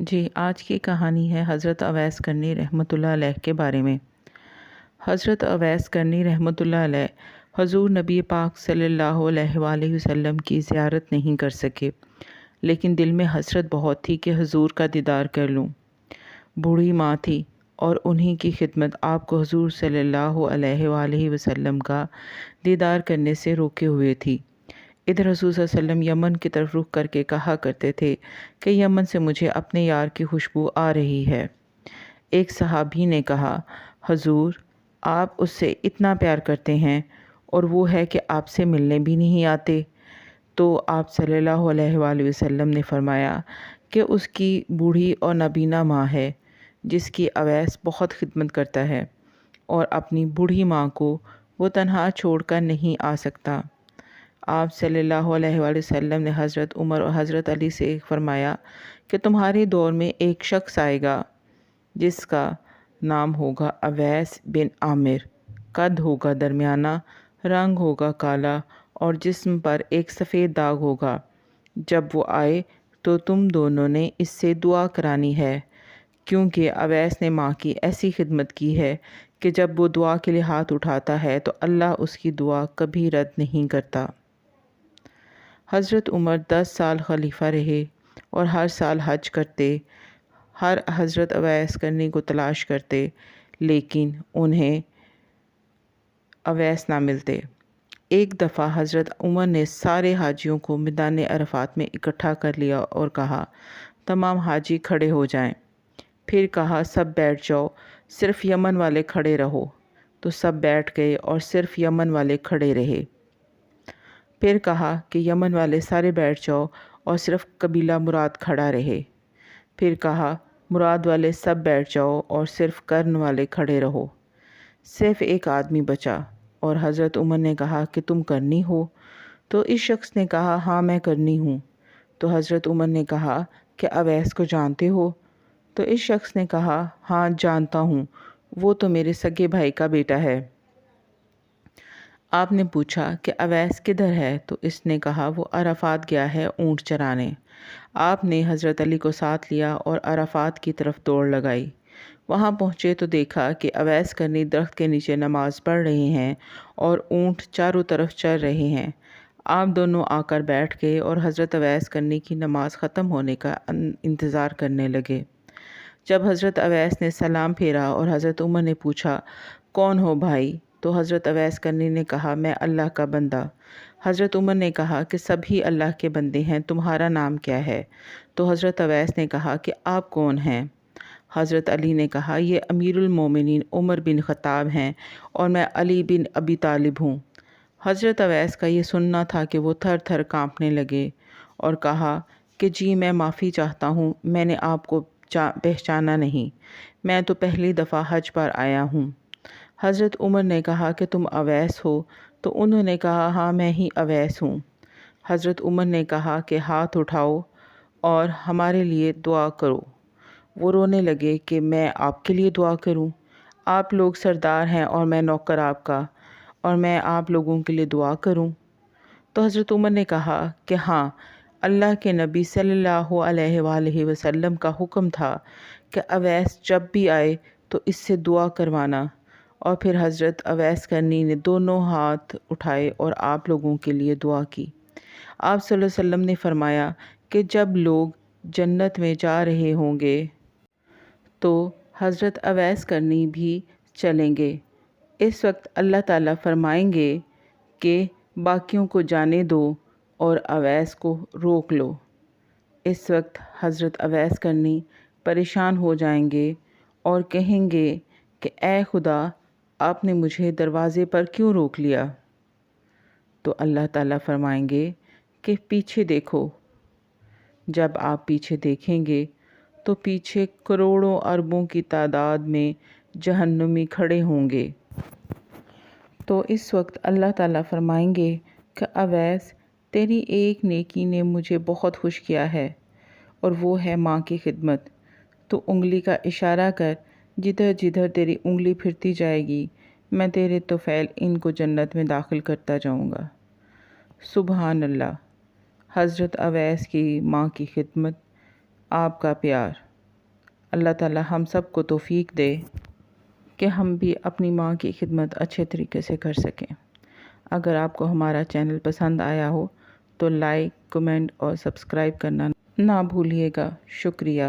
جی، آج کی کہانی ہے حضرت اویس کرنی رحمۃ اللہ علیہ کے بارے میں۔ حضرت اویس کرنی رحمۃ اللہ علیہ حضور نبی پاک صلی اللہ علیہ وآلہ وسلم کی زیارت نہیں کر سکے، لیکن دل میں حسرت بہت تھی کہ حضور کا دیدار کر لوں۔ بوڑھی ماں تھی اور انہی کی خدمت آپ کو حضور صلی اللہ علیہ وآلہ وسلم کا دیدار کرنے سے روکے ہوئے تھی۔ ادھر حضور صلی اللہ علیہ وسلم یمن کی طرف رخ کر کے کہا کرتے تھے کہ یمن سے مجھے اپنے یار کی خوشبو آ رہی ہے۔ ایک صحابی نے کہا، حضور آپ اس سے اتنا پیار کرتے ہیں اور وہ ہے کہ آپ سے ملنے بھی نہیں آتے۔ تو آپ صلی اللہ علیہ وآلہ وسلم نے فرمایا کہ اس کی بوڑھی اور نابینا ماں ہے جس کی اویس بہت خدمت کرتا ہے اور اپنی بوڑھی ماں کو وہ تنہا چھوڑ کر نہیں آ سکتا۔ آپ صلی اللہ علیہ وآلہ وسلم نے حضرت عمر اور حضرت علی سے فرمایا کہ تمہارے دور میں ایک شخص آئے گا جس کا نام ہوگا اویس بن عامر، قد ہوگا درمیانہ، رنگ ہوگا کالا اور جسم پر ایک سفید داغ ہوگا۔ جب وہ آئے تو تم دونوں نے اس سے دعا کرانی ہے، کیونکہ اویس نے ماں کی ایسی خدمت کی ہے کہ جب وہ دعا کے لیے ہاتھ اٹھاتا ہے تو اللہ اس کی دعا کبھی رد نہیں کرتا۔ حضرت عمر 10 سال خلیفہ رہے اور ہر سال حج کرتے، ہر حضرت اویس کرنی کو تلاش کرتے، لیکن انہیں اویس نہ ملتے۔ ایک دفعہ حضرت عمر نے سارے حاجیوں کو میدان عرفات میں اکٹھا کر لیا اور کہا، تمام حاجی کھڑے ہو جائیں۔ پھر کہا، سب بیٹھ جاؤ، صرف یمن والے کھڑے رہو۔ تو سب بیٹھ گئے اور صرف یمن والے کھڑے رہے۔ پھر کہا کہ یمن والے سارے بیٹھ جاؤ اور صرف قبیلہ مراد کھڑا رہے۔ پھر کہا مراد والے سب بیٹھ جاؤ اور صرف کرن والے کھڑے رہو۔ صرف ایک آدمی بچا اور حضرت عمر نے کہا کہ تم کرنی ہو؟ تو اس شخص نے کہا، ہاں میں کرنی ہوں۔ تو حضرت عمر نے کہا کہ اویس کو جانتے ہو؟ تو اس شخص نے کہا، ہاں جانتا ہوں، وہ تو میرے سگے بھائی کا بیٹا ہے۔ آپ نے پوچھا کہ اویس کدھر ہے؟ تو اس نے کہا وہ عرفات گیا ہے اونٹ چرانے۔ آپ نے حضرت علی کو ساتھ لیا اور عرفات کی طرف دوڑ لگائی۔ وہاں پہنچے تو دیکھا کہ اویس کرنی درخت کے نیچے نماز پڑھ رہے ہیں اور اونٹ چاروں طرف چر رہے ہیں۔ آپ دونوں آ کر بیٹھ گئے اور حضرت اویس کرنی کی نماز ختم ہونے کا انتظار کرنے لگے۔ جب حضرت اویس نے سلام پھیرا اور حضرت عمر نے پوچھا، کون ہو بھائی؟ تو حضرت اویس کرنی نے کہا، میں اللہ کا بندہ۔ حضرت عمر نے کہا کہ سبھی اللہ کے بندے ہیں، تمہارا نام کیا ہے؟ تو حضرت اویس نے کہا کہ آپ کون ہیں؟ حضرت علی نے کہا، یہ امیر المومنین عمر بن خطاب ہیں اور میں علی بن ابی طالب ہوں۔ حضرت اویس کا یہ سننا تھا کہ وہ تھر تھر کانپنے لگے اور کہا کہ جی میں معافی چاہتا ہوں، میں نے آپ کو پہچانا نہیں، میں تو پہلی دفعہ حج پر آیا ہوں۔ حضرت عمر نے کہا کہ تم اویس ہو؟ تو انہوں نے کہا، ہاں میں ہی اویس ہوں۔ حضرت عمر نے کہا کہ ہاتھ اٹھاؤ اور ہمارے لیے دعا کرو۔ وہ رونے لگے کہ میں آپ کے لیے دعا کروں؟ آپ لوگ سردار ہیں اور میں نوکر آپ کا، اور میں آپ لوگوں کے لیے دعا کروں؟ تو حضرت عمر نے کہا کہ ہاں، اللہ کے نبی صلی اللہ علیہ وآلہ وسلم کا حکم تھا کہ اویس جب بھی آئے تو اس سے دعا کروانا۔ اور پھر حضرت اویس کرنی نے دونوں ہاتھ اٹھائے اور آپ لوگوں کے لیے دعا کی۔ آپ صلی اللہ علیہ وسلم نے فرمایا کہ جب لوگ جنت میں جا رہے ہوں گے تو حضرت اویس کرنی بھی چلیں گے۔ اس وقت اللہ تعالیٰ فرمائیں گے کہ باقیوں کو جانے دو اور اویس کو روک لو۔ اس وقت حضرت اویس کرنی پریشان ہو جائیں گے اور کہیں گے کہ اے خدا، آپ نے مجھے دروازے پر کیوں روک لیا؟ تو اللہ تعالیٰ فرمائیں گے کہ پیچھے دیکھو۔ جب آپ پیچھے دیکھیں گے تو پیچھے کروڑوں اربوں کی تعداد میں جہنمی کھڑے ہوں گے۔ تو اس وقت اللہ تعالیٰ فرمائیں گے کہ اویس، تیری ایک نیکی نے مجھے بہت خوش کیا ہے اور وہ ہے ماں کی خدمت۔ تو انگلی کا اشارہ کر، جدھر جدھر تیری انگلی پھرتی جائے گی میں تیرے طفیل ان کو جنت میں داخل کرتا جاؤں گا۔ سبحان اللہ۔ حضرت اویس کی ماں کی خدمت، آپ کا پیار۔ اللہ تعالی ہم سب کو توفیق دے کہ ہم بھی اپنی ماں کی خدمت اچھے طریقے سے کر سکیں۔ اگر آپ کو ہمارا چینل پسند آیا ہو تو لائک، کمنٹ اور سبسکرائب کرنا نہ بھولیے گا۔ شکریہ۔